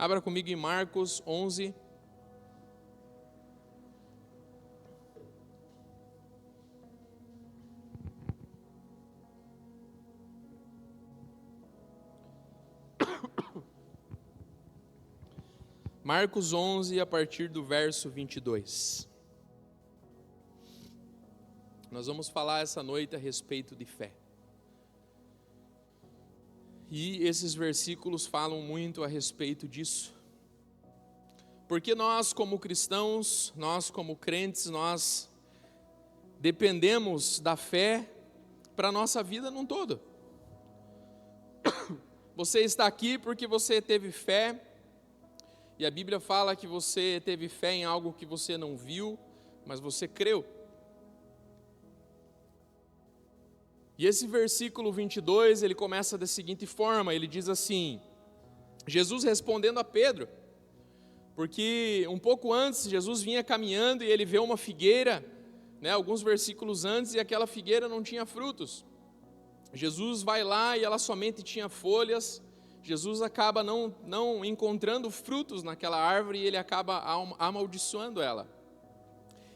Abra comigo em Marcos 11. Marcos 11, a partir do verso 22. Nós vamos falar essa noite a respeito de fé. E esses versículos falam muito a respeito disso. Porque nós, como cristãos, nós como crentes, nós dependemos da fé para a nossa vida num todo. Você está aqui porque você teve fé. E a Bíblia fala que você teve fé em algo que você não viu, mas você creu. E esse versículo 22, ele começa da seguinte forma, ele diz assim, Jesus respondendo a Pedro, porque um pouco antes Jesus vinha caminhando e ele vê uma figueira, alguns versículos antes, e aquela figueira não tinha frutos. Jesus vai lá e ela somente tinha folhas. Jesus acaba não encontrando frutos naquela árvore e ele acaba amaldiçoando ela.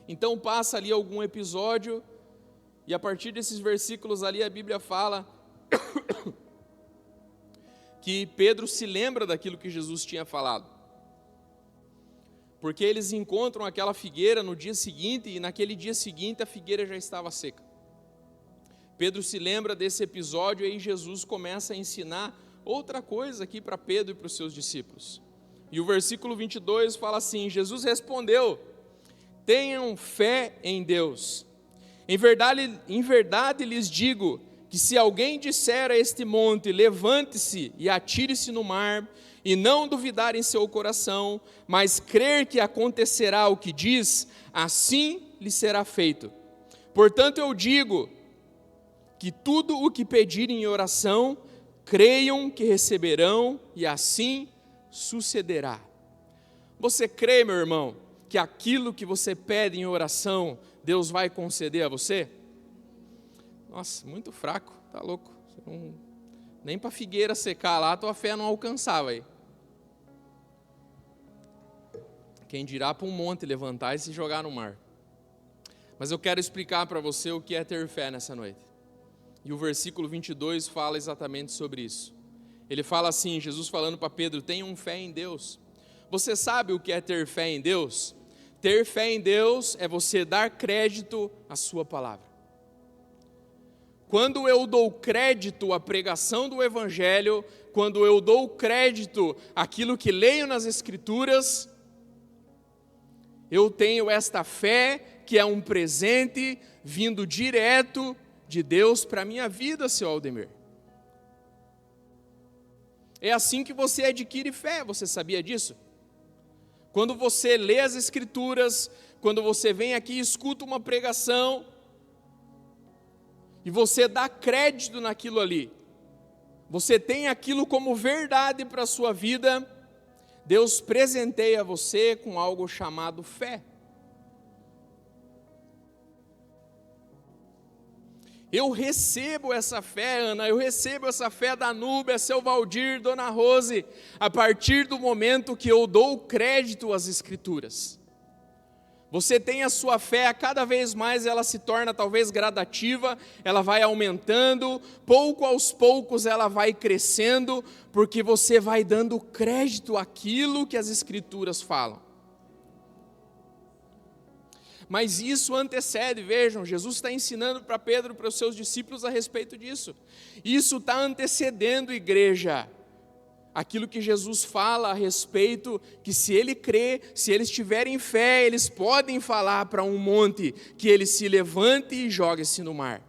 Então passa ali algum episódio e a partir desses versículos ali a Bíblia fala que Pedro se lembra daquilo que Jesus tinha falado. Porque eles encontram aquela figueira no dia seguinte e naquele dia seguinte a figueira já estava seca. Pedro se lembra desse episódio e aí Jesus começa a ensinar outra coisa aqui para Pedro e para os seus discípulos. E o versículo 22 fala assim, Jesus respondeu, tenham fé em Deus. Em verdade lhes digo que se alguém disser a este monte, levante-se e atire-se no mar, e não duvidar em seu coração, mas crer que acontecerá o que diz, assim lhe será feito. Portanto eu digo que tudo o que pedirem em oração, creiam que receberão e assim sucederá. Você crê, meu irmão, que aquilo que você pede em oração, Deus vai conceder a você? Nossa, muito fraco, tá louco. Nem para figueira secar lá, a tua fé não alcançava aí. Quem dirá para um monte levantar e se jogar no mar. Mas eu quero explicar para você o que é ter fé nessa noite. E o versículo 22 fala exatamente sobre isso. Ele fala assim, Jesus falando para Pedro, tenham fé em Deus. Você sabe o que é ter fé em Deus? Ter fé em Deus é você dar crédito à sua palavra. Quando eu dou crédito à pregação do Evangelho, quando eu dou crédito àquilo que leio nas Escrituras, eu tenho esta fé que é um presente vindo direto de Deus para a minha vida, seu Aldemir. É assim que você adquire fé, você sabia disso? Quando você lê as Escrituras, quando você vem aqui e escuta uma pregação, e você dá crédito naquilo ali, você tem aquilo como verdade para a sua vida, Deus presenteia você com algo chamado fé. Eu recebo essa fé, Ana, eu recebo essa fé da Núbia, seu Valdir, Dona Rose, a partir do momento que eu dou crédito às Escrituras. Você tem a sua fé, a cada vez mais ela se torna talvez gradativa, ela vai aumentando, pouco aos poucos ela vai crescendo, porque você vai dando crédito àquilo que as Escrituras falam. Mas isso antecede, vejam, Jesus está ensinando para Pedro, para os seus discípulos a respeito disso. Isso está antecedendo, igreja, aquilo que Jesus fala a respeito, que se ele crê, se eles tiverem fé, eles podem falar para um monte que ele se levante e jogue-se no mar.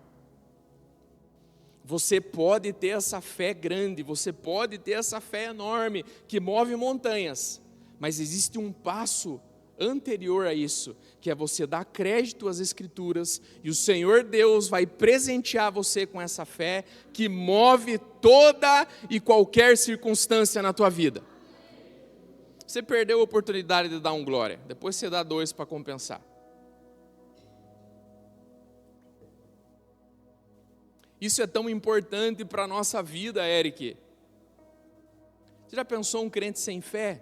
Você pode ter essa fé grande, você pode ter essa fé enorme, que move montanhas, mas existe um passo anterior a isso, que é você dar crédito às Escrituras, e o Senhor Deus vai presentear você com essa fé, que move toda e qualquer circunstância na tua vida. Você perdeu a oportunidade de dar um glória, depois você dá 2 para compensar. Isso é tão importante para a nossa vida, Eric. Você já pensou um crente sem fé?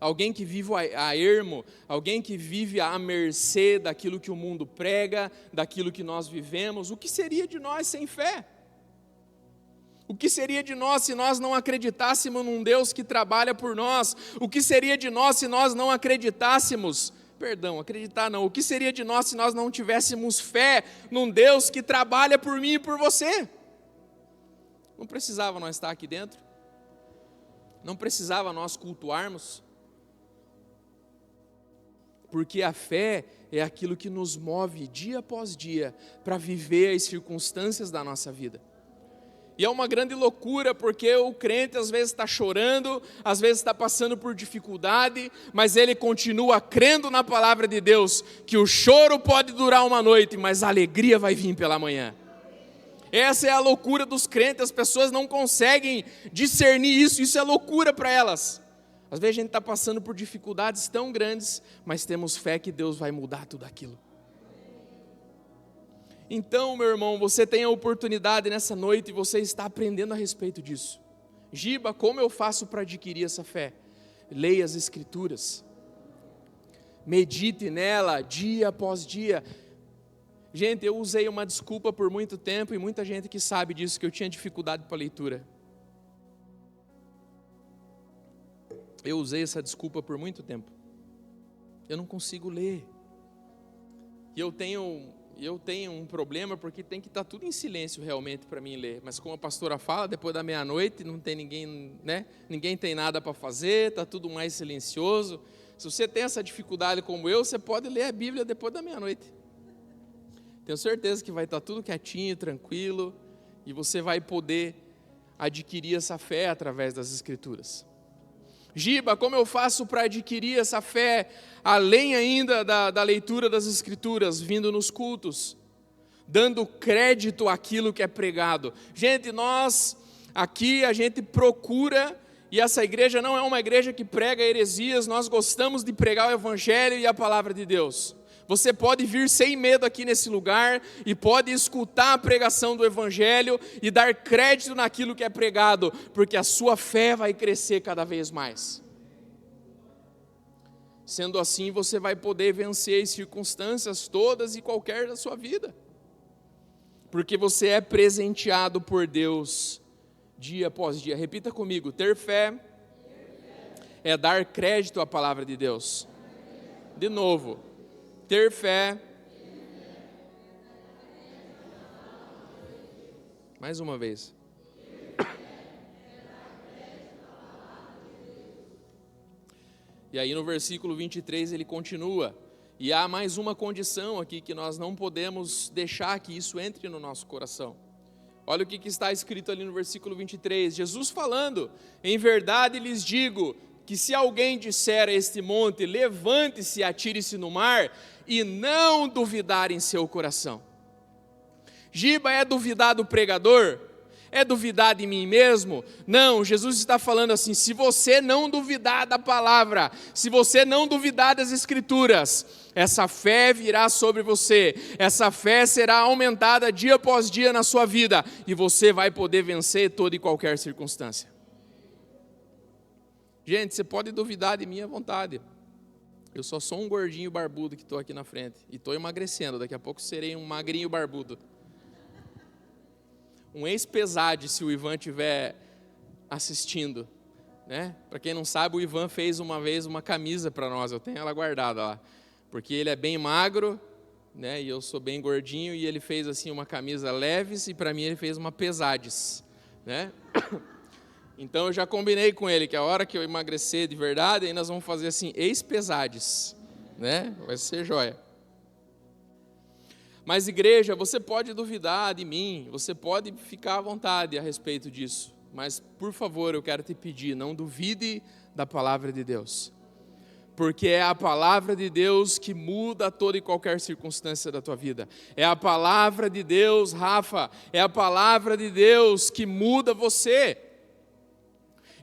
Alguém que vive a ermo, alguém que vive à mercê daquilo que o mundo prega, daquilo que nós vivemos. O que seria de nós sem fé? O que seria de nós se nós não acreditássemos num Deus que trabalha por nós? O que seria de nós se nós não acreditássemos? Acreditar não. O que seria de nós se nós não tivéssemos fé num Deus que trabalha por mim e por você? Não precisava nós estar aqui dentro? Não precisava nós cultuarmos? Porque a fé é aquilo que nos move dia após dia para viver as circunstâncias da nossa vida. E é uma grande loucura, porque o crente às vezes está chorando, às vezes está passando por dificuldade, mas ele continua crendo na palavra de Deus, que o choro pode durar uma noite, mas a alegria vai vir pela manhã. Essa é a loucura dos crentes, as pessoas não conseguem discernir isso, isso é loucura para elas. Às vezes a gente está passando por dificuldades tão grandes, mas temos fé que Deus vai mudar tudo aquilo. Então, meu irmão, você tem a oportunidade nessa noite e você está aprendendo a respeito disso. Giba, como eu faço para adquirir essa fé? Leia as Escrituras. Medite nela dia após dia. Gente, eu usei uma desculpa por muito tempo e muita gente que sabe disso, que eu tinha dificuldade para leitura. Eu usei essa desculpa por muito tempo. Eu não consigo ler. E eu tenho um problema porque tem que estar tudo em silêncio realmente para mim ler. Mas como a pastora fala, depois da meia-noite não tem ninguém, né? Ninguém tem nada para fazer, está tudo mais silencioso. Se você tem essa dificuldade como eu, você pode ler a Bíblia depois da meia-noite. Tenho certeza que vai estar tudo quietinho, tranquilo, e você vai poder adquirir essa fé através das Escrituras. Giba, como eu faço para adquirir essa fé, além ainda da leitura das Escrituras, vindo nos cultos, dando crédito àquilo que é pregado? Gente, nós aqui, a gente procura, e essa igreja não é uma igreja que prega heresias, nós gostamos de pregar o Evangelho e a palavra de Deus. Você pode vir sem medo aqui nesse lugar e pode escutar a pregação do Evangelho e dar crédito naquilo que é pregado, porque a sua fé vai crescer cada vez mais. Sendo assim, você vai poder vencer as circunstâncias todas e qualquer da sua vida, porque você é presenteado por Deus dia após dia. Repita comigo: ter fé é dar crédito à palavra de Deus. De novo. Ter fé. Mais uma vez. E aí no versículo 23 ele continua. E há mais uma condição aqui que nós não podemos deixar que isso entre no nosso coração. Olha o que está escrito ali no versículo 23. Jesus falando: em verdade lhes digo que se alguém disser a este monte, levante-se e atire-se no mar, e não duvidar em seu coração. Giba, é duvidar do pregador? É duvidar de mim mesmo? Não, Jesus está falando assim: se você não duvidar da palavra, se você não duvidar das Escrituras, essa fé virá sobre você, essa fé será aumentada dia após dia na sua vida, e você vai poder vencer toda e qualquer circunstância. Gente, você pode duvidar de mim à vontade. Eu só sou um gordinho barbudo que estou aqui na frente. E estou emagrecendo, daqui a pouco serei um magrinho barbudo. Um ex-pesade, se o Ivan estiver assistindo. Né? Para quem não sabe, o Ivan fez uma vez uma camisa para nós. Eu tenho ela guardada lá. Porque ele é bem magro, né? E eu sou bem gordinho. E ele fez assim uma camisa leves e para mim ele fez uma pesades. Né? Então eu já combinei com ele que a hora que eu emagrecer de verdade, aí nós vamos fazer assim, ex-pesades, né? Vai ser joia. Mas igreja, você pode duvidar de mim, você pode ficar à vontade a respeito disso, mas por favor, eu quero te pedir, não duvide da palavra de Deus, porque é a palavra de Deus que muda toda e qualquer circunstância da tua vida. É a palavra de Deus, Rafa, é a palavra de Deus que muda você.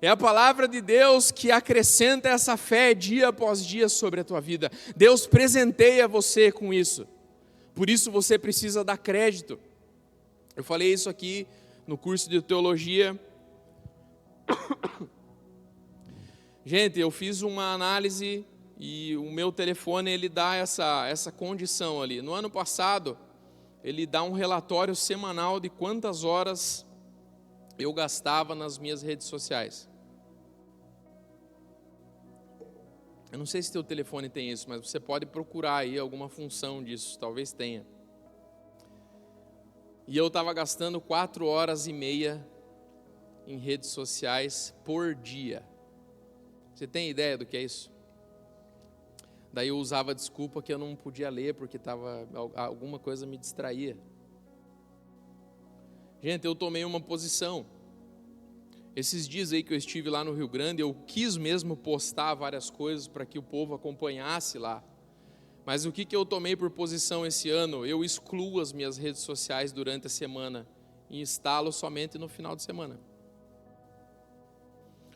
É a palavra de Deus que acrescenta essa fé dia após dia sobre a tua vida. Deus presenteia você com isso. Por isso você precisa dar crédito. Eu falei isso aqui no curso de teologia. Gente, eu fiz uma análise e o meu telefone ele dá essa condição ali. No ano passado, ele dá um relatório semanal de quantas horas eu gastava nas minhas redes sociais. Eu não sei se teu telefone tem isso, mas você pode procurar aí alguma função disso, talvez tenha. E eu estava gastando 4 horas e meia em redes sociais por dia. Você tem ideia do que é isso? Daí eu usava a desculpa que eu não podia ler porque alguma coisa me distraía. Gente, eu tomei uma posição. Esses dias aí que eu estive lá no Rio Grande, eu quis mesmo postar várias coisas para que o povo acompanhasse lá. Mas o que eu tomei por posição esse ano? Eu excluo as minhas redes sociais durante a semana e instalo somente no final de semana.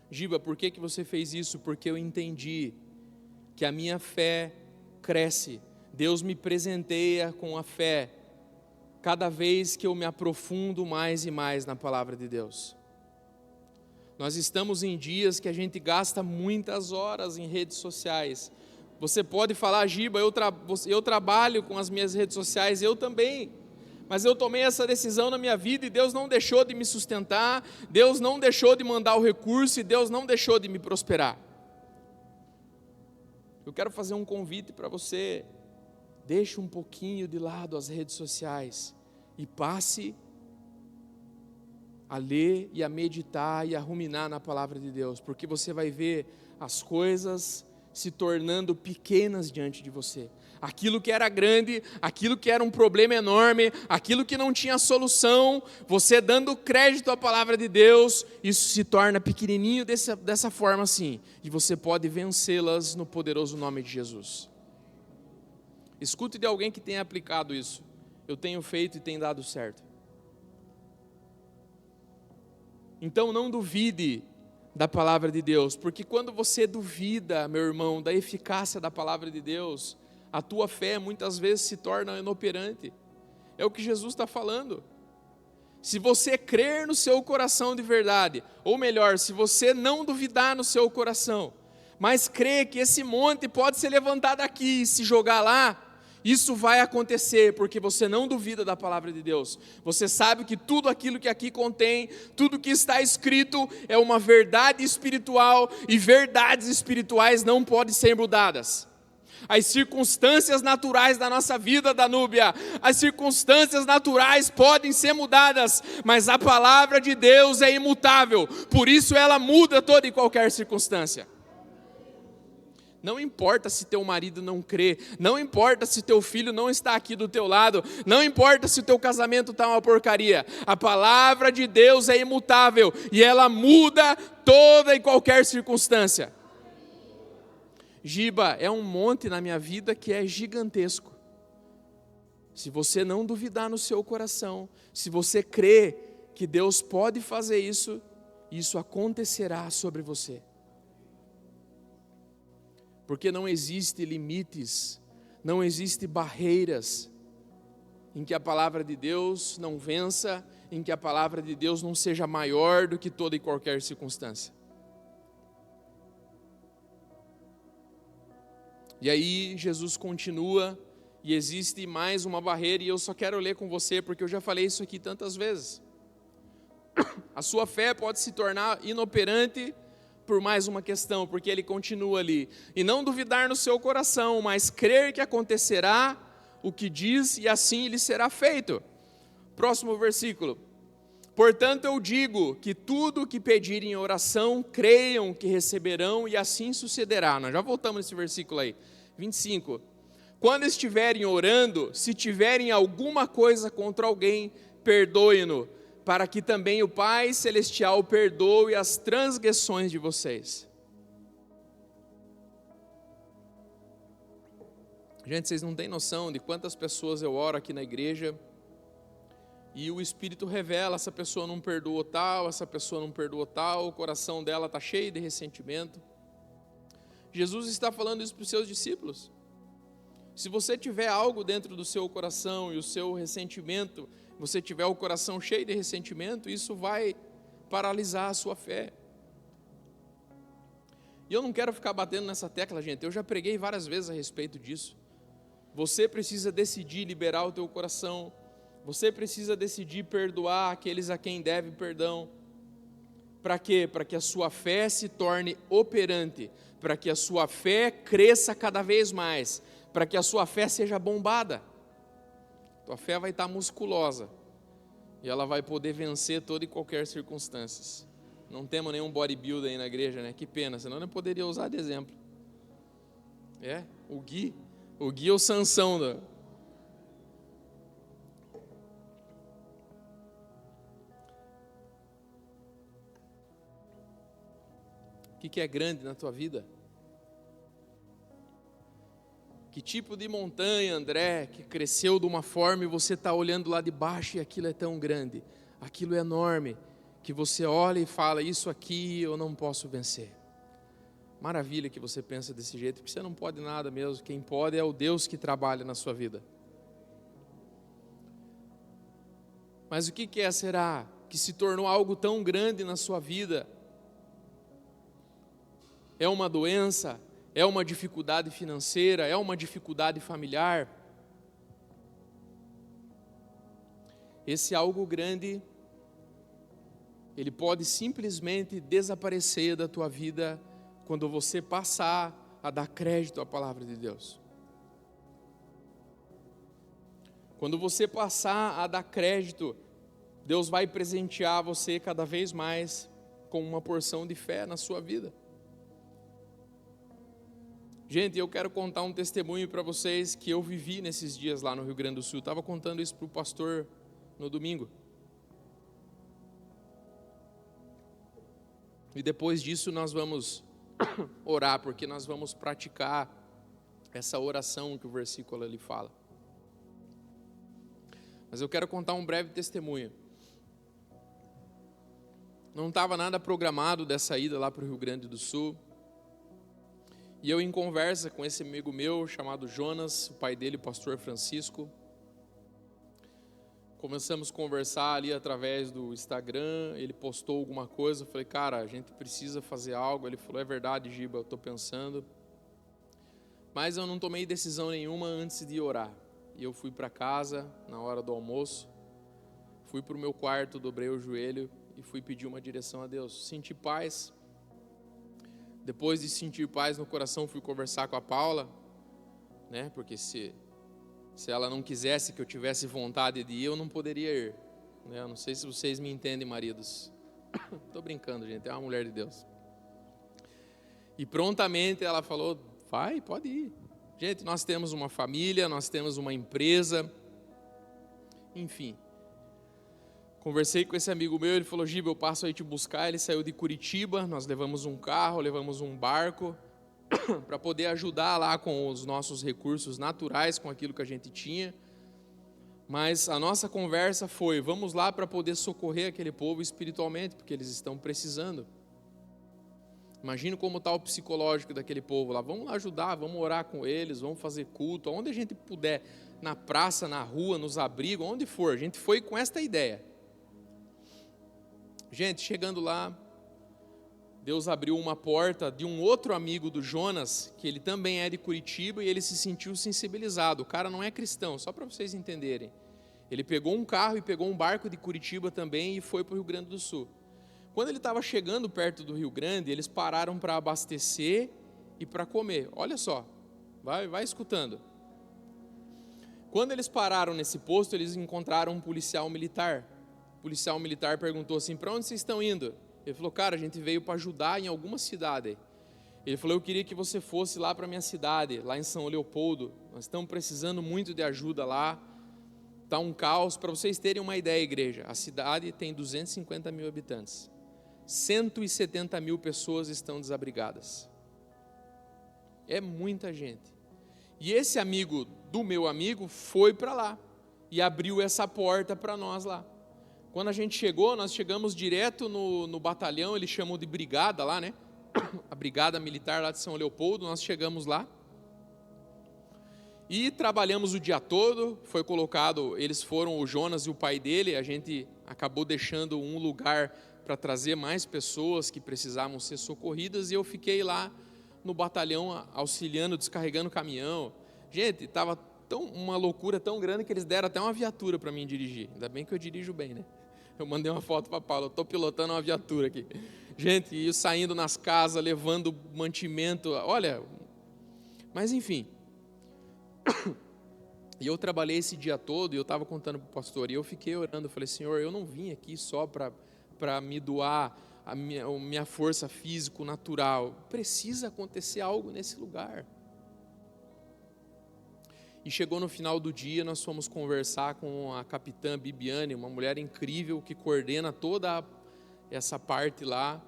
Giba, por que você fez isso? Porque eu entendi que a minha fé cresce. Deus me presenteia com a fé cada vez que eu me aprofundo mais e mais na palavra de Deus. Nós estamos em dias que a gente gasta muitas horas em redes sociais. Você pode falar, Giba, eu trabalho com as minhas redes sociais, eu também. Mas eu tomei essa decisão na minha vida e Deus não deixou de me sustentar, Deus não deixou de mandar o recurso e Deus não deixou de me prosperar. Eu quero fazer um convite para você, deixe um pouquinho de lado as redes sociais e passe a ler e a meditar e a ruminar na palavra de Deus, porque você vai ver as coisas se tornando pequenas diante de você. Aquilo que era grande, aquilo que era um problema enorme, aquilo que não tinha solução, você dando crédito à palavra de Deus, isso se torna pequenininho dessa forma assim, e você pode vencê-las no poderoso nome de Jesus. Escute de alguém que tenha aplicado isso. Eu tenho feito e tem dado certo. Então não duvide da palavra de Deus, porque quando você duvida, meu irmão, da eficácia da palavra de Deus, a tua fé muitas vezes se torna inoperante. É o que Jesus está falando. Se você crer no seu coração de verdade, ou melhor, se você não duvidar no seu coração, mas crer que esse monte pode ser levantado aqui e se jogar lá, isso vai acontecer, porque você não duvida da palavra de Deus. Você sabe que tudo aquilo que aqui contém, tudo que está escrito é uma verdade espiritual, e verdades espirituais não podem ser mudadas. As circunstâncias naturais da nossa vida, Danúbia, as circunstâncias naturais podem ser mudadas, mas a palavra de Deus é imutável, por isso ela muda toda e qualquer circunstância. Não importa se teu marido não crê, não importa se teu filho não está aqui do teu lado, não importa se o teu casamento está uma porcaria, a palavra de Deus é imutável e ela muda toda e qualquer circunstância. Giba, é um monte na minha vida que é gigantesco. Se você não duvidar no seu coração, se você crê que Deus pode fazer isso, isso acontecerá sobre você. Porque não existe limites, não existe barreiras em que a palavra de Deus não vença, em que a palavra de Deus não seja maior do que toda e qualquer circunstância. E aí Jesus continua, e existe mais uma barreira, e eu só quero ler com você, porque eu já falei isso aqui tantas vezes. A sua fé pode se tornar inoperante por mais uma questão, porque ele continua ali, e não duvidar no seu coração, mas crer que acontecerá o que diz, e assim lhe será feito. Próximo versículo. Portanto eu digo que tudo o que pedirem em oração, creiam que receberão, e assim sucederá. Nós já voltamos nesse versículo aí, 25. Quando estiverem orando, se tiverem alguma coisa contra alguém, perdoe-no, para que também o Pai Celestial perdoe as transgressões de vocês. Gente, vocês não têm noção de quantas pessoas eu oro aqui na igreja, e o Espírito revela, essa pessoa não perdoou tal, essa pessoa não perdoou tal, o coração dela está cheio de ressentimento. Jesus está falando isso para os seus discípulos. Se você tiver algo dentro do seu coração e o seu ressentimento, você tiver o coração cheio de ressentimento, isso vai paralisar a sua fé. E eu não quero ficar batendo nessa tecla, gente, eu já preguei várias vezes a respeito disso. Você precisa decidir liberar o teu coração, você precisa decidir perdoar aqueles a quem deve perdão. Para quê? Para que a sua fé se torne operante, para que a sua fé cresça cada vez mais, para que a sua fé seja bombada. Tua fé vai estar musculosa e ela vai poder vencer toda e qualquer circunstância. Não temos nenhum bodybuilder aí na igreja, né? Que pena, senão eu poderia usar de exemplo. O Gui é o Sansão da... O que é grande na tua vida? Que tipo de montanha, André, que cresceu de uma forma e você está olhando lá de baixo e aquilo é tão grande, aquilo é enorme, que você olha e fala, isso aqui eu não posso vencer. Maravilha que você pensa desse jeito, porque você não pode nada mesmo, quem pode é o Deus que trabalha na sua vida. Mas o que é, será, que se tornou algo tão grande na sua vida? É uma doença? É uma dificuldade financeira? É uma dificuldade familiar? Esse algo grande, ele pode simplesmente desaparecer da tua vida quando você passar a dar crédito à palavra de Deus. Quando você passar a dar crédito, Deus vai presentear você cada vez mais com uma porção de fé na sua vida. Gente, eu quero contar um testemunho para vocês que eu vivi nesses dias lá no Rio Grande do Sul. Estava contando isso para o pastor no domingo. E depois disso nós vamos orar, porque nós vamos praticar essa oração que o versículo ali fala. Mas eu quero contar um breve testemunho. Não estava nada programado dessa ida lá para o Rio Grande do Sul. E eu, em conversa com esse amigo meu chamado Jonas, o pai dele, o pastor Francisco, começamos a conversar ali através do Instagram. Ele postou alguma coisa, eu falei, cara, a gente precisa fazer algo. Ele falou, é verdade, Giba, eu estou pensando. Mas eu não tomei decisão nenhuma antes de orar. E eu fui para casa na hora do almoço, fui para o meu quarto, dobrei o joelho e fui pedir uma direção a Deus. Senti paz. Depois de sentir paz no coração, fui conversar com a Paula, né? Porque se ela não quisesse que eu tivesse vontade de ir, eu não poderia ir, né? Eu não sei se vocês me entendem, maridos. Estou brincando, gente, é uma mulher de Deus. E prontamente ela falou, vai, pode ir. Gente, nós temos uma família, nós temos uma empresa, enfim. Conversei com esse amigo meu, ele falou, Giba, eu passo aí te buscar. Ele saiu de Curitiba, nós levamos um carro, levamos um barco, para poder ajudar lá com os nossos recursos naturais, com aquilo que a gente tinha. Mas a nossa conversa foi, vamos lá para poder socorrer aquele povo espiritualmente, porque eles estão precisando. Imagina como está o psicológico daquele povo lá. Vamos lá ajudar, vamos orar com eles, vamos fazer culto, onde a gente puder, na praça, na rua, nos abrigos, onde for. A gente foi com esta ideia. Gente, chegando lá, Deus abriu uma porta de um outro amigo do Jonas, que ele também é de Curitiba, e ele se sentiu sensibilizado. O cara não é cristão, só para vocês entenderem. Ele pegou um carro e pegou um barco de Curitiba também e foi para o Rio Grande do Sul. Quando ele estava chegando perto do Rio Grande, eles pararam para abastecer e para comer. Olha só, vai escutando. Quando eles pararam nesse posto, eles encontraram um policial militar. O policial militar perguntou assim, para onde vocês estão indo? Ele falou, cara, a gente veio para ajudar em alguma cidade. Ele falou, eu queria que você fosse lá para a minha cidade, lá em São Leopoldo. Nós estamos precisando muito de ajuda lá. Está um caos. Para vocês terem uma ideia, igreja, a cidade tem 250 mil habitantes. 170 mil pessoas estão desabrigadas. É muita gente. E esse amigo do meu amigo foi para lá e abriu essa porta para nós lá. Quando a gente chegou, nós chegamos direto no batalhão, eles chamam de brigada lá, né? A brigada militar lá de São Leopoldo, nós chegamos lá. E trabalhamos o dia todo, foi colocado, eles foram o Jonas e o pai dele, a gente acabou deixando um lugar para trazer mais pessoas que precisavam ser socorridas, e eu fiquei lá no batalhão auxiliando, descarregando o caminhão. Gente, estava uma loucura tão grande que eles deram até uma viatura para mim dirigir. Ainda bem que eu dirijo bem, né? Eu mandei uma foto para Paulo, eu estou pilotando uma viatura aqui. Gente, e eu saindo nas casas, levando mantimento, olha. Mas enfim. E eu trabalhei esse dia todo e eu estava contando para o pastor, e eu fiquei orando, eu falei, Senhor, eu não vim aqui só para me doar a minha força físico natural, precisa acontecer algo nesse lugar. E chegou no final do dia, nós fomos conversar com a capitã Bibiane, uma mulher incrível que coordena toda essa parte lá,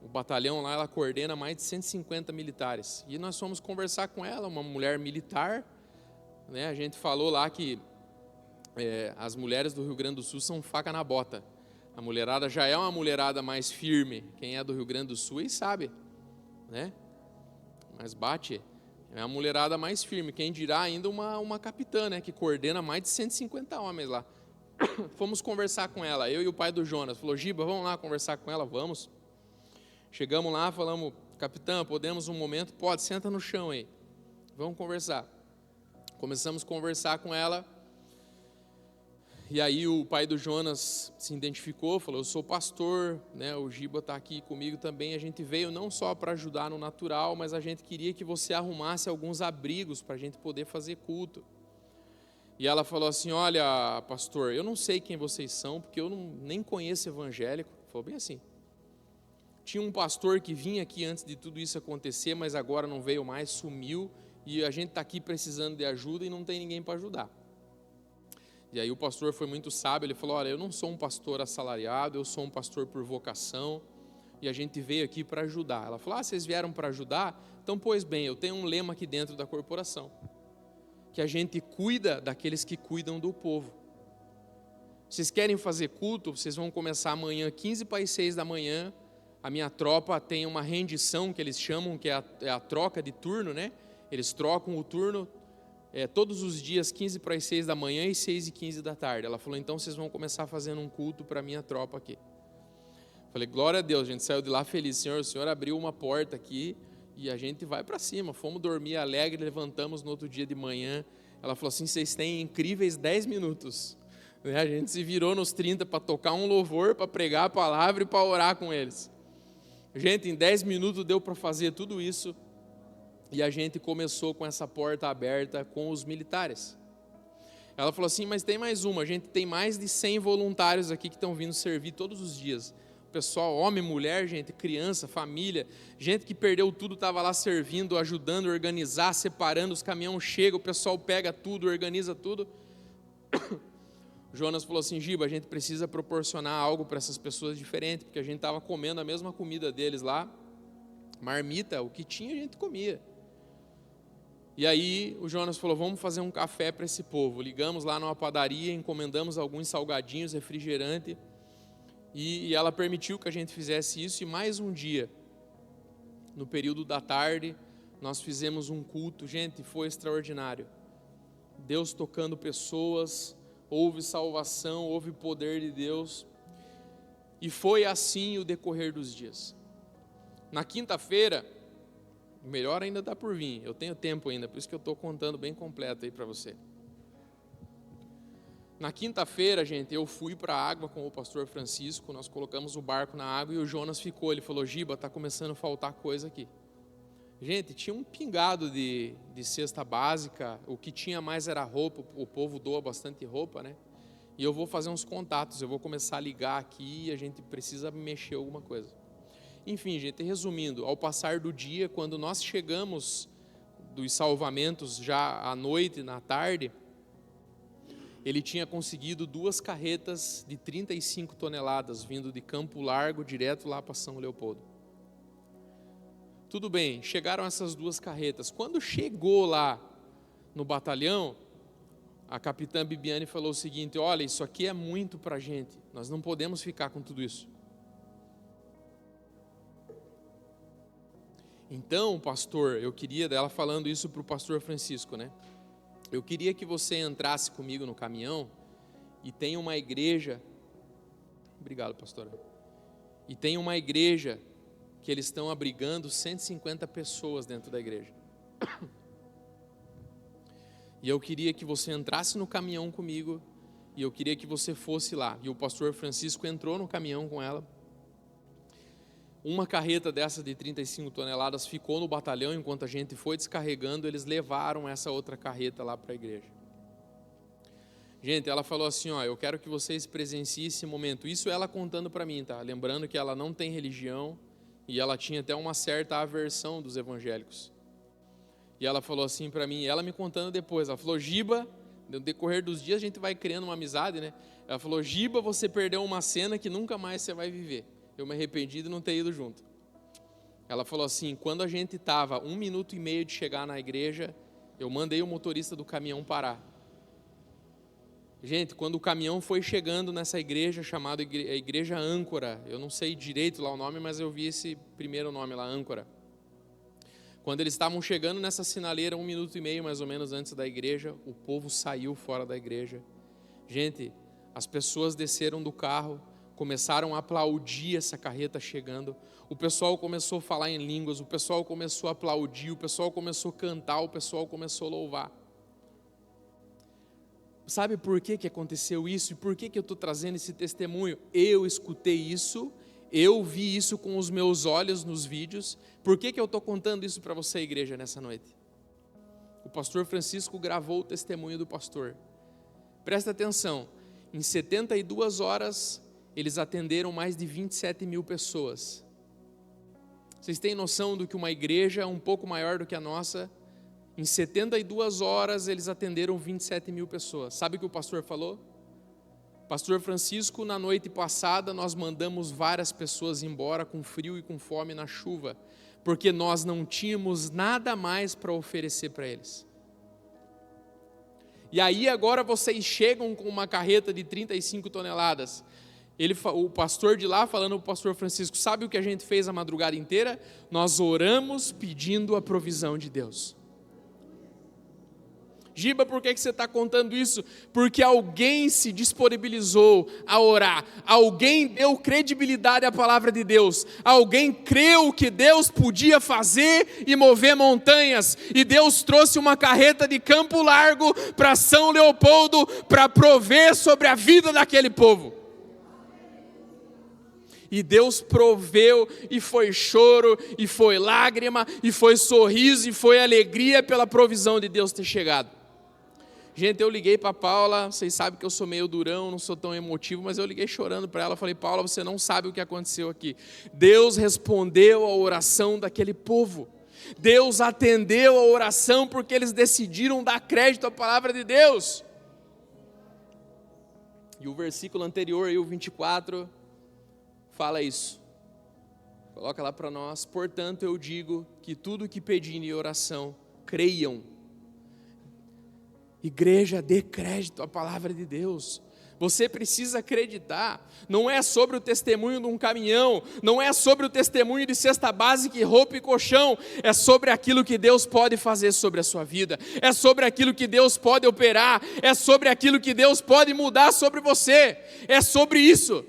o batalhão lá, ela coordena mais de 150 militares. E nós fomos conversar com ela, uma mulher militar, né? A gente falou lá que as mulheres do Rio Grande do Sul são faca na bota. A mulherada já é uma mulherada mais firme, quem é do Rio Grande do Sul aí sabe, né? Mas bate... É a mulherada mais firme, quem dirá ainda uma capitã, né, que coordena mais de 150 homens lá. Fomos conversar com ela, eu e o pai do Jonas. Falou, Giba, vamos lá conversar com ela? Vamos. Chegamos lá, falamos, capitã, podemos um momento? Pode, senta no chão aí. Vamos conversar. Começamos a conversar com ela. E aí o pai do Jonas se identificou, falou, eu sou pastor, né? O Giba está aqui comigo também, a gente veio não só para ajudar no natural, mas a gente queria que você arrumasse alguns abrigos para a gente poder fazer culto. E ela falou assim, olha pastor, eu não sei quem vocês são, porque eu nem conheço evangélico. Falou bem assim. Tinha um pastor que vinha aqui antes de tudo isso acontecer, mas agora não veio mais, sumiu, e a gente está aqui precisando de ajuda e não tem ninguém para ajudar. E aí o pastor foi muito sábio, ele falou, olha, eu não sou um pastor assalariado, eu sou um pastor por vocação, e a gente veio aqui para ajudar. Ela falou, vocês vieram para ajudar? Então, pois bem, eu tenho um lema aqui dentro da corporação, que a gente cuida daqueles que cuidam do povo. Vocês querem fazer culto? Vocês vão começar amanhã, 15 para as 6 da manhã, a minha tropa tem uma rendição, que eles chamam, que é a troca de turno, né? Eles trocam o turno, todos os dias, 15 para as 6 da manhã e 6 e 15 da tarde. Ela falou, então vocês vão começar fazendo um culto para a minha tropa aqui. Falei, glória a Deus, a gente saiu de lá feliz. Senhor, o Senhor abriu uma porta aqui e a gente vai para cima. Fomos dormir alegre, levantamos no outro dia de manhã. Ela falou assim, vocês têm incríveis 10 minutos. A gente se virou nos 30 para tocar um louvor, para pregar a palavra e para orar com eles. Gente, em 10 minutos deu para fazer tudo isso. E a gente começou com essa porta aberta com os militares. Ela falou assim, mas tem mais uma, a gente tem mais de 100 voluntários aqui que estão vindo servir todos os dias. O pessoal, homem, mulher, gente, criança, família, gente que perdeu tudo, estava lá servindo, ajudando, organizar, separando, os caminhões chegam, o pessoal pega tudo, organiza tudo. Jonas falou assim, Giba, a gente precisa proporcionar algo para essas pessoas diferente, porque a gente estava comendo a mesma comida deles lá, marmita, o que tinha a gente comia. E aí o Jonas falou, vamos fazer um café para esse povo. Ligamos lá numa padaria, encomendamos alguns salgadinhos, refrigerante, e ela permitiu que a gente fizesse isso. E mais um dia, no período da tarde, nós fizemos um culto. Gente, foi extraordinário. Deus tocando pessoas, houve salvação, houve poder de Deus. E foi assim o decorrer dos dias. Na quinta-feira, melhor ainda dá por vir, eu tenho tempo ainda, por isso que eu estou contando bem completo aí para você. Na quinta-feira, gente, eu fui para a água com o pastor Francisco, nós colocamos o barco na água e o Jonas ficou, ele falou, Giba, está começando a faltar coisa aqui. Gente, tinha um pingado de cesta básica, o que tinha mais era roupa, o povo doa bastante roupa, né? E eu vou fazer uns contatos, eu vou começar a ligar aqui e a gente precisa mexer alguma coisa. Enfim, gente, resumindo, ao passar do dia, quando nós chegamos dos salvamentos já à noite, na tarde, ele tinha conseguido 2 carretas de 35 toneladas, vindo de Campo Largo, direto lá para São Leopoldo. Tudo bem, chegaram essas 2 carretas. Quando chegou lá no batalhão, a capitã Bibiane falou o seguinte, olha, isso aqui é muito para a gente, nós não podemos ficar com tudo isso. Então, pastor, eu queria, ela falando isso para o pastor Francisco, né? Eu queria que você entrasse comigo no caminhão e tem uma igreja, obrigado, pastora, e tem uma igreja que eles estão abrigando 150 pessoas dentro da igreja. E eu queria que você entrasse no caminhão comigo, e eu queria que você fosse lá. E o pastor Francisco entrou no caminhão com ela. Uma carreta dessa de 35 toneladas ficou no batalhão, enquanto a gente foi descarregando, eles levaram essa outra carreta lá para a igreja. Gente, ela falou assim, ó, eu quero que vocês presenciem esse momento. Isso ela contando para mim, tá? Lembrando que ela não tem religião e ela tinha até uma certa aversão dos evangélicos. E ela falou assim para mim, ela me contando depois, ela falou, Giba, no decorrer dos dias a gente vai criando uma amizade, né? Ela falou, Giba, você perdeu uma cena que nunca mais você vai viver. Eu me arrependi de não ter ido junto. Ela falou assim, quando a gente estava 1 minuto e meio de chegar na igreja, eu mandei o motorista do caminhão parar. Gente, quando o caminhão foi chegando nessa igreja chamada Igreja Âncora, eu não sei direito lá o nome, mas eu vi esse primeiro nome lá, Âncora. Quando eles estavam chegando nessa sinaleira, 1 minuto e meio mais ou menos antes da igreja, o povo saiu fora da igreja. Gente, as pessoas desceram do carro, começaram a aplaudir essa carreta chegando. O pessoal começou a falar em línguas, o pessoal começou a aplaudir, o pessoal começou a cantar, o pessoal começou a louvar. Sabe por que aconteceu isso e por que eu estou trazendo esse testemunho? Eu escutei isso, eu vi isso com os meus olhos nos vídeos. Por que eu estou contando isso para você, igreja, nessa noite? O pastor Francisco gravou o testemunho do pastor. Presta atenção, em 72 horas eles atenderam mais de 27 mil pessoas. Vocês têm noção do que uma igreja um pouco maior do que a nossa, em 72 horas eles atenderam 27 mil pessoas. Sabe o que o pastor falou? Pastor Francisco, na noite passada nós mandamos várias pessoas embora com frio e com fome na chuva, porque nós não tínhamos nada mais para oferecer para eles. E aí agora vocês chegam com uma carreta de 35 toneladas. O pastor de lá falando para o pastor Francisco, sabe o que a gente fez a madrugada inteira? Nós oramos pedindo a provisão de Deus. Giba, por que você está contando isso? Porque alguém se disponibilizou a orar, alguém deu credibilidade à palavra de Deus, alguém creu que Deus podia fazer e mover montanhas, e Deus trouxe uma carreta de Campo Largo para São Leopoldo para prover sobre a vida daquele povo. E Deus proveu, e foi choro, e foi lágrima, e foi sorriso, e foi alegria pela provisão de Deus ter chegado. Gente, eu liguei para a Paula, vocês sabem que eu sou meio durão, não sou tão emotivo, mas eu liguei chorando para ela, falei, Paula, você não sabe o que aconteceu aqui. Deus respondeu a oração daquele povo. Deus atendeu a oração porque eles decidiram dar crédito à palavra de Deus. E o versículo anterior, aí, o 24, fala isso. Coloca lá para nós. Portanto, eu digo que tudo o que pedirem em oração, creiam. Igreja, dê crédito à palavra de Deus. Você precisa acreditar. Não é sobre o testemunho de um caminhão, não é sobre o testemunho de cesta básica, roupa e colchão. É sobre aquilo que Deus pode fazer sobre a sua vida. É sobre aquilo que Deus pode operar. É sobre aquilo que Deus pode mudar sobre você. É sobre isso.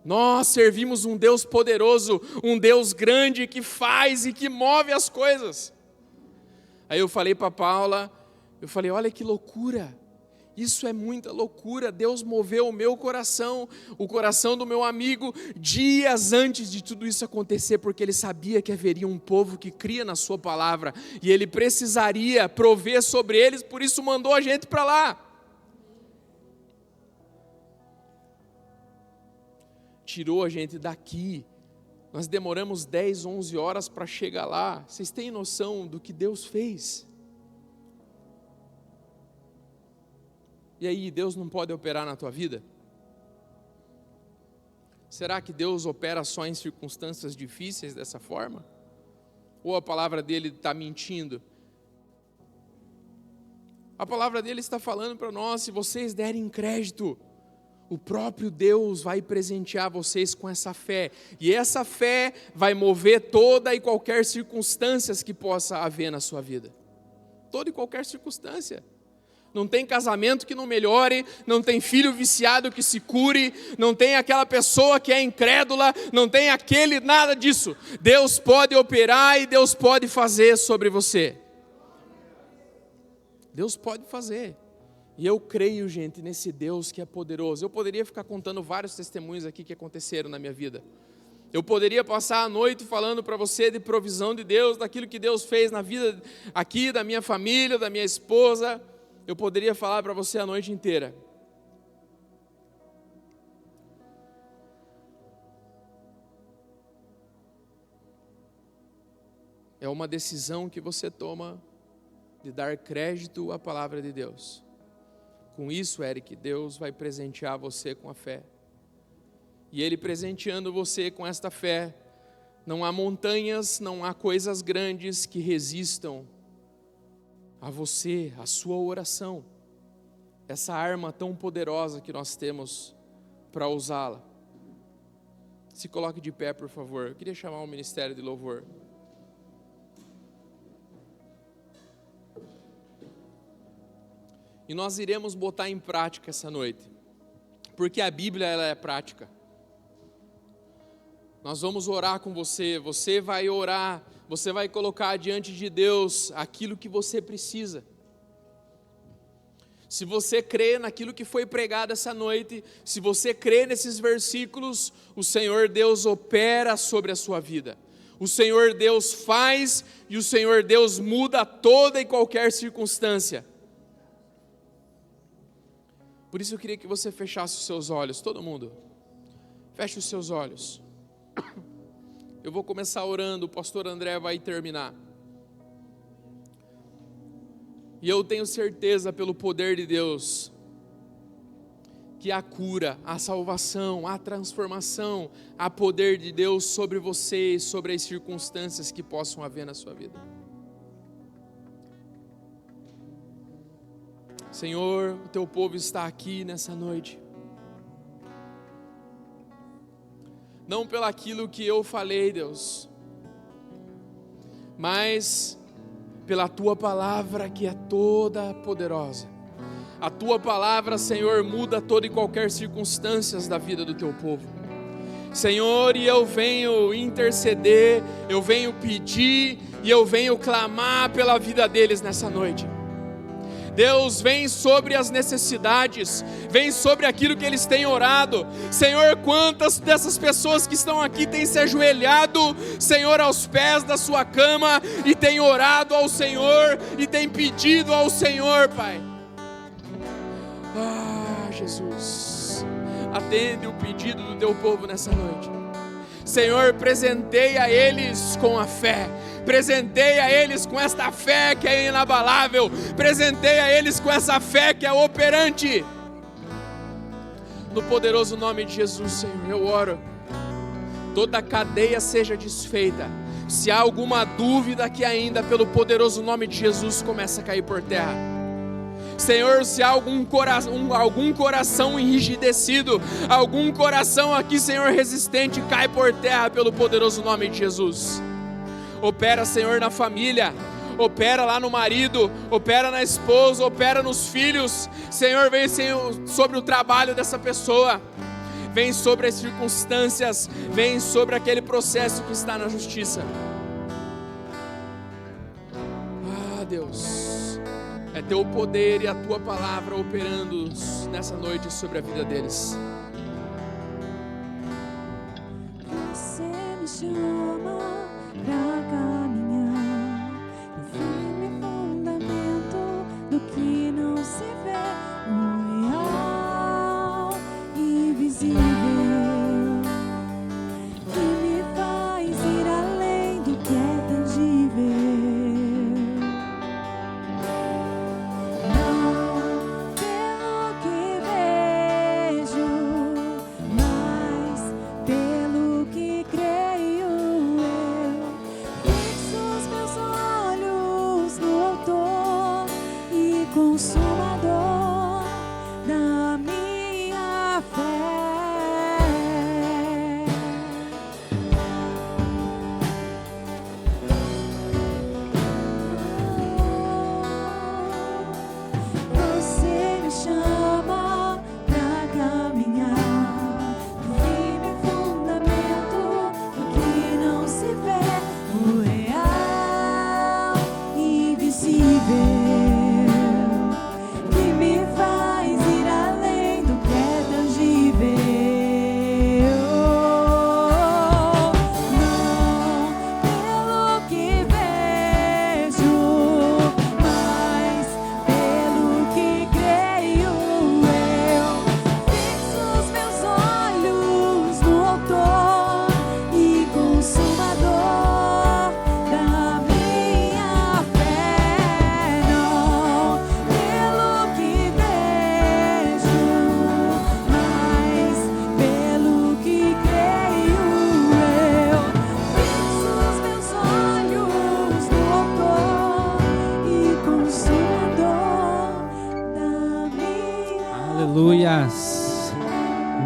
Nós servimos um Deus poderoso, um Deus grande que faz e que move as coisas. Aí eu falei para Paula, olha que loucura, isso é muita loucura. Deus moveu o meu coração, o coração do meu amigo, dias antes de tudo isso acontecer, porque ele sabia que haveria um povo que cria na sua palavra, e ele precisaria prover sobre eles, por isso mandou a gente para lá. Tirou a gente daqui, nós demoramos 10, 11 horas para chegar lá. Vocês têm noção do que Deus fez? E aí, Deus não pode operar na tua vida? Será que Deus opera só em circunstâncias difíceis dessa forma? Ou a palavra dele está mentindo? A palavra dele está falando para nós, se vocês derem crédito, o próprio Deus vai presentear vocês com essa fé. E essa fé vai mover toda e qualquer circunstância que possa haver na sua vida. Toda e qualquer circunstância. Não tem casamento que não melhore, não tem filho viciado que se cure, não tem aquela pessoa que é incrédula, não tem aquele, nada disso. Deus pode operar e Deus pode fazer sobre você. Deus pode fazer. E eu creio, gente, nesse Deus que é poderoso. Eu poderia ficar contando vários testemunhos aqui que aconteceram na minha vida. Eu poderia passar a noite falando para você de provisão de Deus, daquilo que Deus fez na vida aqui, da minha família, da minha esposa. Eu poderia falar para você a noite inteira. É uma decisão que você toma de dar crédito à palavra de Deus. Com isso, Eric, Deus vai presentear você com a fé. E Ele presenteando você com esta fé, não há montanhas, não há coisas grandes que resistam a você, a sua oração. Essa arma tão poderosa que nós temos para usá-la. Se coloque de pé, por favor. Eu queria chamar o Ministério de Louvor. E nós iremos botar em prática essa noite, porque a Bíblia ela é prática. Nós vamos orar com você, você vai orar, você vai colocar diante de Deus aquilo que você precisa. Se você crê naquilo que foi pregado essa noite, se você crê nesses versículos, o Senhor Deus opera sobre a sua vida. O Senhor Deus faz e o Senhor Deus muda toda e qualquer circunstância. Por isso eu queria que você fechasse os seus olhos, todo mundo. Feche os seus olhos. Eu vou começar orando, o pastor André vai terminar. E eu tenho certeza pelo poder de Deus, que a cura, a salvação, a transformação, há poder de Deus sobre você e sobre as circunstâncias que possam haver na sua vida. Senhor, o teu povo está aqui nessa noite. Não pelo aquilo que eu falei, Deus, mas pela tua palavra que é toda poderosa. A tua palavra, Senhor, muda toda e qualquer circunstância da vida do teu povo. Senhor, e eu venho interceder, eu venho pedir e eu venho clamar pela vida deles nessa noite. Deus, vem sobre as necessidades, vem sobre aquilo que eles têm orado. Senhor, quantas dessas pessoas que estão aqui têm se ajoelhado, Senhor, aos pés da sua cama e têm orado ao Senhor e têm pedido ao Senhor, Pai. Jesus, atende o pedido do teu povo nessa noite. Senhor, presenteia eles com a fé. Presenteia eles com esta fé que é inabalável. Presenteia eles com essa fé que é operante. No poderoso nome de Jesus, Senhor, eu oro. Toda cadeia seja desfeita. Se há alguma dúvida aqui ainda, pelo poderoso nome de Jesus, começa a cair por terra. Senhor, se há algum coração enrijecido, algum coração aqui, Senhor, resistente, cai por terra pelo poderoso nome de Jesus. Opera, Senhor, na família, opera lá no marido, opera na esposa, opera nos filhos. Senhor, vem, Senhor, sobre o trabalho dessa pessoa, vem sobre as circunstâncias, vem sobre aquele processo que está na justiça. Deus, é teu poder e a tua palavra operando nessa noite sobre a vida deles. Você me chama pra caminhar no firme fundamento do que não se vê, o real e visível, que me faz ir além do que é tangível. Não pelo que vejo,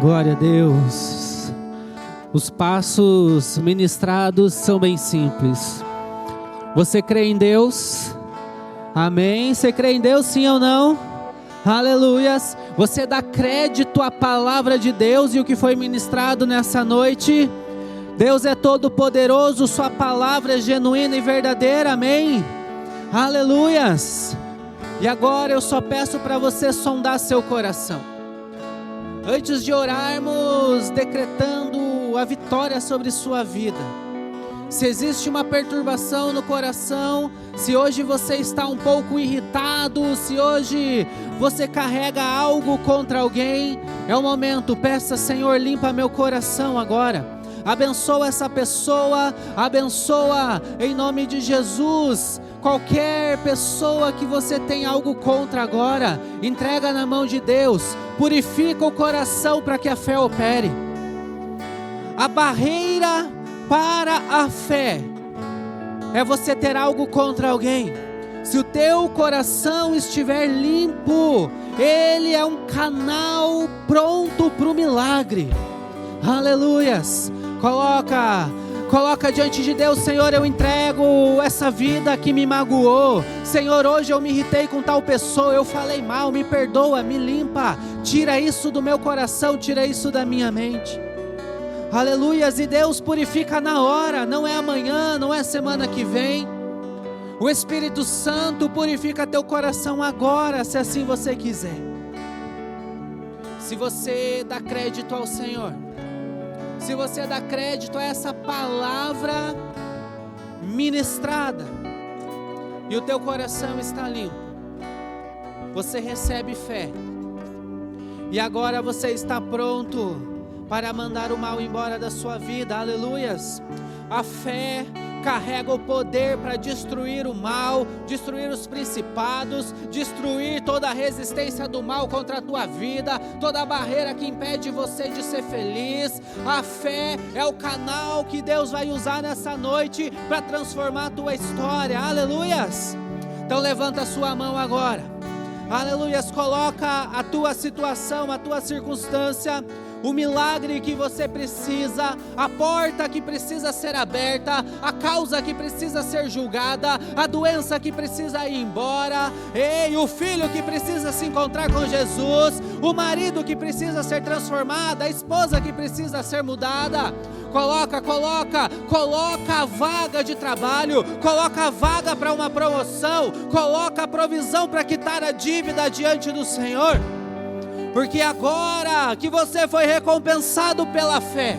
Glória a Deus. Os passos ministrados são bem simples. Você crê em Deus? Amém? Você crê em Deus, sim ou não? Aleluias. Você dá crédito à palavra de Deus e o que foi ministrado nessa noite? Deus é todo poderoso, sua palavra é genuína e verdadeira, amém? Aleluias. E agora eu só peço para você sondar seu coração. Antes de orarmos, decretando a vitória sobre sua vida. Se existe uma perturbação no coração, se hoje você está um pouco irritado, se hoje você carrega algo contra alguém, é o momento, peça, Senhor, limpa meu coração agora. Abençoa essa pessoa, abençoa em nome de Jesus. Qualquer pessoa que você tem algo contra agora, entrega na mão de Deus, purifica o coração para que a fé opere. A barreira para a fé é você ter algo contra alguém. Se o teu coração estiver limpo, ele é um canal pronto para o milagre. Aleluias. Coloca diante de Deus, Senhor, eu entrego essa vida que me magoou. Senhor, hoje eu me irritei com tal pessoa, eu falei mal, me perdoa, me limpa. Tira isso do meu coração, tira isso da minha mente. Aleluias, e Deus purifica na hora, não é amanhã, não é semana que vem. O Espírito Santo purifica teu coração agora, se assim você quiser. Se você dá crédito ao Senhor, se você dá crédito a essa palavra ministrada, e o teu coração está limpo, você recebe fé, e agora você está pronto para mandar o mal embora da sua vida, aleluias. A fé carrega o poder para destruir o mal, destruir os principados, destruir toda a resistência do mal contra a tua vida, toda a barreira que impede você de ser feliz. A fé é o canal que Deus vai usar nessa noite para transformar a tua história, aleluias. Então levanta a sua mão agora, aleluias, coloca a tua situação, a tua circunstância, o milagre que você precisa, a porta que precisa ser aberta, a causa que precisa ser julgada, a doença que precisa ir embora, o filho que precisa se encontrar com Jesus, o marido que precisa ser transformado, a esposa que precisa ser mudada. Coloca a vaga de trabalho, coloca a vaga para uma promoção, coloca a provisão para quitar a dívida diante do Senhor. Porque agora que você foi recompensado pela fé,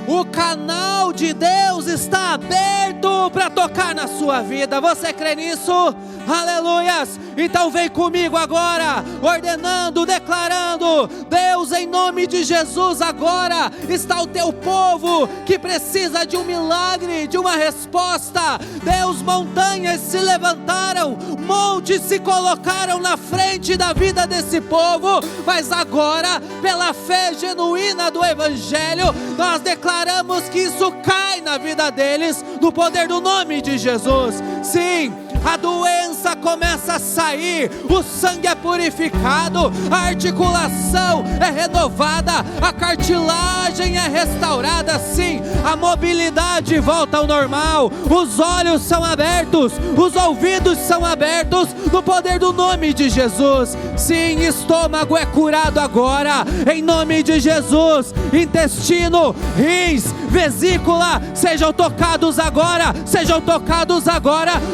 o canal de Deus está aberto para tocar na sua vida. Você crê nisso? Aleluias! Então vem comigo agora, ordenando, declarando: Deus, em nome de Jesus, agora está o teu povo que precisa de um milagre, de uma resposta. Deus, montanhas se levantaram, montes se colocaram na frente da vida desse povo, mas agora, pela fé genuína do Evangelho, nós declaramos que isso cai na vida deles, no poder do nome de Jesus. Sim, a doença começa a sair, o sangue é purificado, a articulação é renovada, a cartilagem é restaurada, sim, a mobilidade volta ao normal, os olhos são abertos, os ouvidos são abertos, no poder do nome de Jesus. Sim, estômago é curado agora, em nome de Jesus. Intestino, rins, vesícula, sejam tocados agora,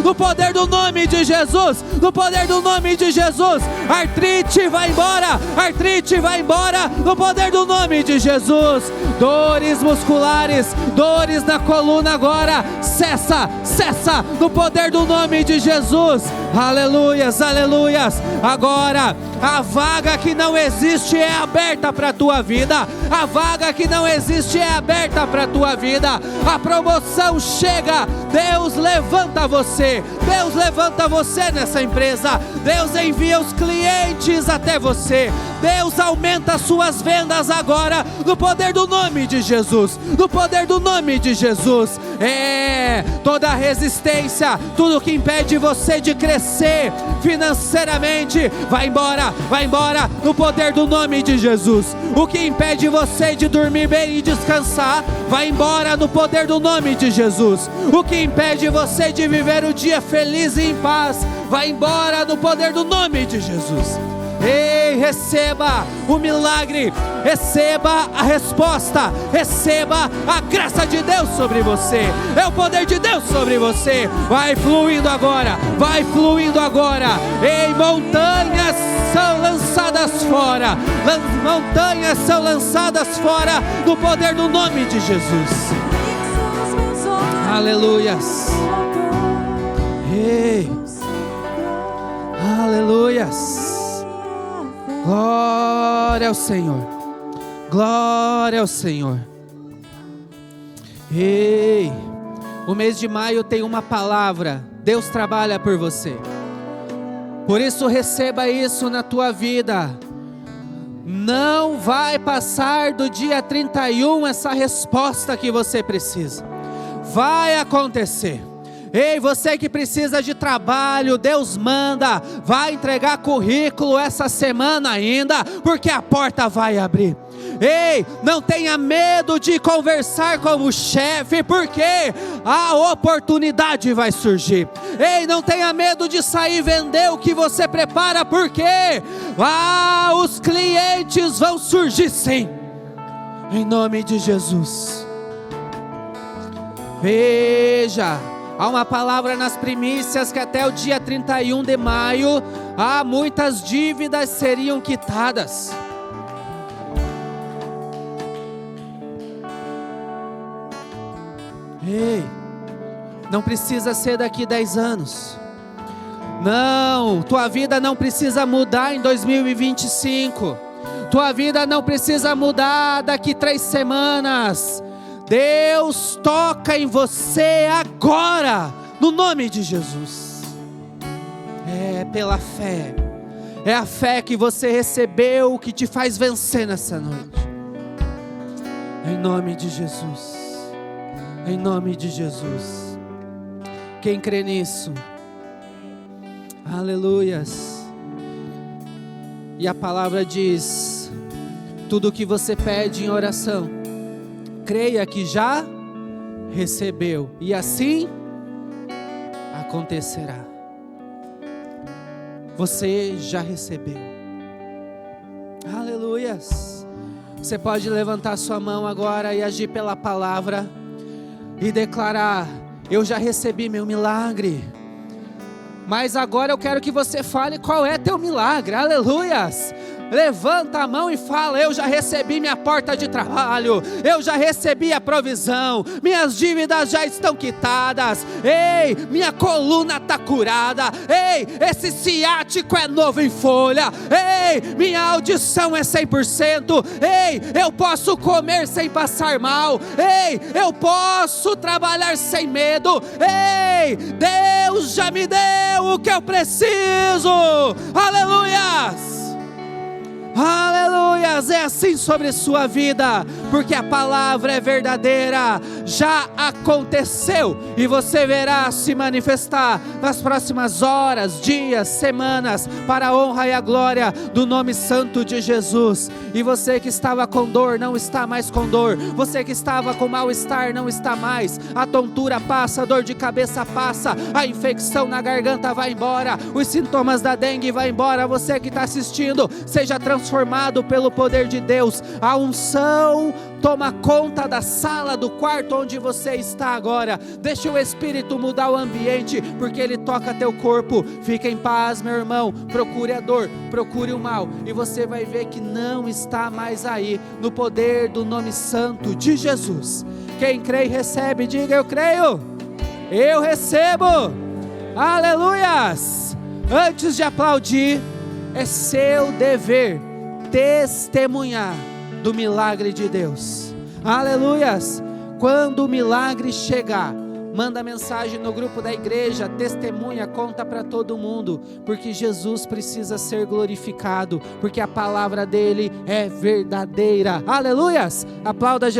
no poder do nome de Jesus, no poder do nome de Jesus. Artrite vai embora, no poder do nome de Jesus. Dores musculares, dores na coluna agora, cessa, no poder do nome de Jesus. Aleluias, aleluias. Agora, a vaga que não existe é aberta para a tua vida, a vaga que não existe é aberta para a tua vida, a promoção chega, Deus levanta você nessa empresa, Deus envia os clientes até você, Deus aumenta as suas vendas agora, no poder do nome de Jesus, no poder do nome de Jesus. Toda resistência, tudo que impede você de crescer financeiramente, vai embora, vai embora no poder do nome de Jesus. O que impede você de dormir bem e descansar, vai embora no poder do nome de Jesus. O que impede você de viver o dia feliz e em paz, vai embora no poder do nome de Jesus. Ei, receba o milagre, receba a resposta, receba a graça de Deus sobre você, é o poder de Deus sobre você. Vai fluindo agora, vai fluindo agora. Ei, montanhas são lançadas fora, montanhas são lançadas fora no poder do nome de Jesus. Aleluias. Ei, aleluias. Glória ao Senhor, glória ao Senhor. Ei, o mês de maio tem uma palavra, Deus trabalha por você. Por isso receba isso na tua vida. Não vai passar do dia 31 essa resposta que você precisa. Vai acontecer. Ei, você que precisa de trabalho, Deus manda, vai entregar currículo essa semana ainda, porque a porta vai abrir. Ei, não tenha medo de conversar com o chefe, porque a oportunidade vai surgir. Ei, não tenha medo de sair vender o que você prepara, porque os clientes vão surgir sim, em nome de Jesus. Veja, há uma palavra nas primícias que até o dia 31 de maio, muitas dívidas seriam quitadas. Ei, não precisa ser daqui 10 anos. Não, tua vida não precisa mudar em 2025. Tua vida não precisa mudar daqui 3 semanas. Deus toca em você agora, no nome de Jesus. É pela fé, é a fé que você recebeu que te faz vencer nessa noite. Em nome de Jesus, em nome de Jesus. Quem crê nisso? Aleluias. E a palavra diz: tudo o que você pede em oração, creia que já recebeu, e assim acontecerá. Você já recebeu. Aleluias. Você pode levantar sua mão agora e agir pela palavra e declarar: eu já recebi meu milagre. Mas agora eu quero que você fale qual é teu milagre. Aleluias. Levanta a mão e fala: eu já recebi minha porta de trabalho, eu já recebi a provisão, minhas dívidas já estão quitadas, ei, minha coluna está curada, ei, esse ciático é novo em folha, ei, minha audição é 100%, ei, eu posso comer sem passar mal, ei, eu posso trabalhar sem medo, ei, Deus já me deu o que eu preciso. Aleluias. Aleluias, é assim sobre sua vida, porque a palavra é verdadeira, já aconteceu, e você verá se manifestar nas próximas horas, dias, semanas, para a honra e a glória do nome santo de Jesus. E você que estava com dor, não está mais com dor, você que estava com mal-estar, não está mais, a tontura passa, a dor de cabeça passa, a infecção na garganta vai embora, os sintomas da dengue vai embora. Você que está assistindo, seja transformado pelo poder de Deus. A unção toma conta da sala, do quarto onde você está agora. Deixa o Espírito mudar o ambiente, porque Ele toca teu corpo. Fica em paz, meu irmão. Procure a dor, procure o mal, e você vai ver que não está mais aí, no poder do nome santo de Jesus. Quem crê e recebe, diga: eu creio, eu recebo. Aleluias. Antes de aplaudir, é seu dever testemunhar do milagre de Deus. Aleluias. Quando o milagre chegar, manda mensagem no grupo da igreja, testemunha, conta para todo mundo, porque Jesus precisa ser glorificado, porque a palavra dele é verdadeira. Aleluias. Aplauda Jesus.